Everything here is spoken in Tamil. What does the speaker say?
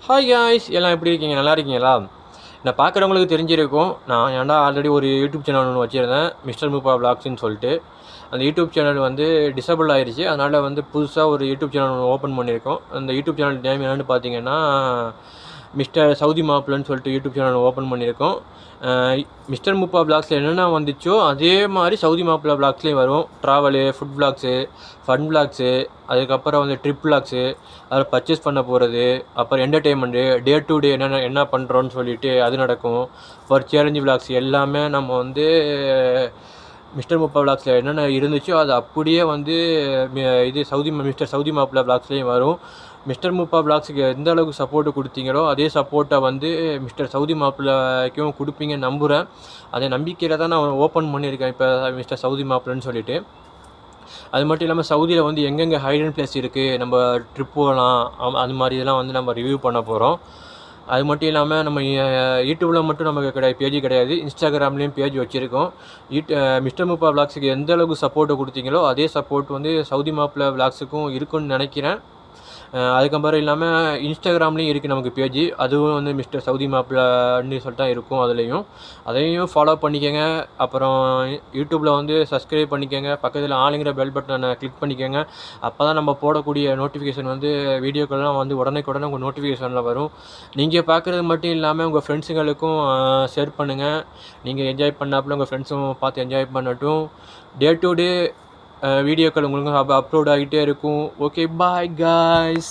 ஹாய் காய்ஸ், எல்லாம் எப்படி இருக்கீங்க? நல்லா இருக்கீங்களா? நான் பார்க்குறவங்களுக்கு தெரிஞ்சிருக்கும். நான் ஏன்டா ஆல்ரெடி ஒரு யூடியூப் சேனல் ஒன்று வச்சுருந்தேன், மிஸ்டர் மூப்பா விளாக்ஸ்ன்னு சொல்லிட்டு. அந்த யூடியூப் சேனல் வந்து டிசேபிள் ஆயிடுச்சு. அதனால் வந்து புதுசாக ஒரு யூடியூப் சேனல் ஒன்று ஓப்பன் பண்ணியிருக்கோம். அந்த யூடியூப் சேனல் நேம் என்னென்னு பார்த்தீங்கன்னா, மிஸ்டர் சவுதி மாப்பிள்ளன்னு சொல்லிட்டு யூடியூப் சேனல் ஓப்பன் பண்ணியிருக்கோம். மிஸ்டர் மூப்பா விளாக்ஸில் என்னென்ன வந்துச்சோ அதே மாதிரி சவுதி மாப்பிள்ளை விளாக்ஸ்லேயும் வரும். Travel, food vlogs, fun vlogs, அதுக்கப்புறம் வந்து ட்ரிப் விளாக்ஸு, அதில் பர்ச்சேஸ் பண்ண போகிறது, அப்புறம் என்டர்டெயின்மெண்ட்டு, டே டு டே என்ன பண்ணுறோன்னு சொல்லிட்டு அது நடக்கும். ஒரு சேலஞ்சு விளாக்ஸ் எல்லாமே நம்ம வந்து மிஸ்டர் மூப்பா விளாக்ஸில் என்னென்ன இருந்துச்சோ அது அப்படியே வந்து மிஸ்டர் சவுதி மாப்பிள்ளை விளாக்ஸ்லேயும் வரும். மிஸ்டர் மூப்பா விளாக்ஸுக்கு எந்த அளவுக்கு சப்போர்ட்டு கொடுத்தீங்களோ அதே சப்போர்ட்டை வந்து மிஸ்டர் சவுதி மாப்பிள்ளைக்கும் கொடுப்பீங்கன்னு நம்புகிறேன். அதே நம்பிக்கையில் தான் நான் ஓப்பன் பண்ணியிருக்கேன் இப்போ மிஸ்டர் சவுதி மாப்பிள்ளைன்னு சொல்லிட்டு. அது மட்டும் இல்லாமல் சவுதியில் வந்து எங்கெங்கே ஹைடன் பிளேஸ் இருக்குது, நம்ம ட்ரிப் போகலாம், அது மாதிரி இதெல்லாம் வந்து நம்ம ரிவ்யூ பண்ண போகிறோம். அது மட்டும் இல்லாமல் நம்ம யூடியூப்பில் மட்டும் நமக்கு பேஜ் கிடையாது, இன்ஸ்டாகிராம்லேயும் பேஜ் வச்சுருக்கோம். மிஸ்டர் மூப்பா விளாக்ஸுக்கு எந்த அளவுக்கு சப்போர்ட்டை கொடுத்தீங்களோ அதே சப்போர்ட் வந்து சவுதி மாப்பிள்ளை விளாக்ஸுக்கும் இருக்குன்னு நினைக்கிறேன். அதுக்கப்புறம் இல்லாமல் இன்ஸ்டாகிராம்லேயும் இருக்குது நமக்கு பேஜ், அதுவும் வந்து மிஸ்டர் சவுதி மாப்பிள்ளைன்னு சொல்லிட்டு தான் இருக்கும். அதையும் ஃபாலோ பண்ணிக்கோங்க. அப்புறம் யூடியூப்பில் வந்து சப்ஸ்கிரைப் பண்ணிக்கோங்க. பக்கத்தில் ஆளுங்கிற பெல் பட்டனை கிளிக் பண்ணிக்கோங்க. அப்போ தான் நம்ம போடக்கூடிய நோட்டிஃபிகேஷன் வந்து வீடியோக்கள்லாம் வந்து உடனே உங்கள் நோட்டிஃபிகேஷனில் வரும். நீங்கள் பார்க்குறது மட்டும் இல்லாமல் உங்கள் ஃப்ரெண்ட்ஸுங்களுக்கும் ஷேர் பண்ணுங்கள். நீங்கள் என்ஜாய் பண்ணாப்புல உங்கள் ஃப்ரெண்ட்ஸும் பார்த்து என்ஜாய் பண்ணட்டும். டே டு டே வீடியோக்கள் உங்களுக்கு அப்லோட் ஆகிட்டே இருக்கும். Okay, bye guys.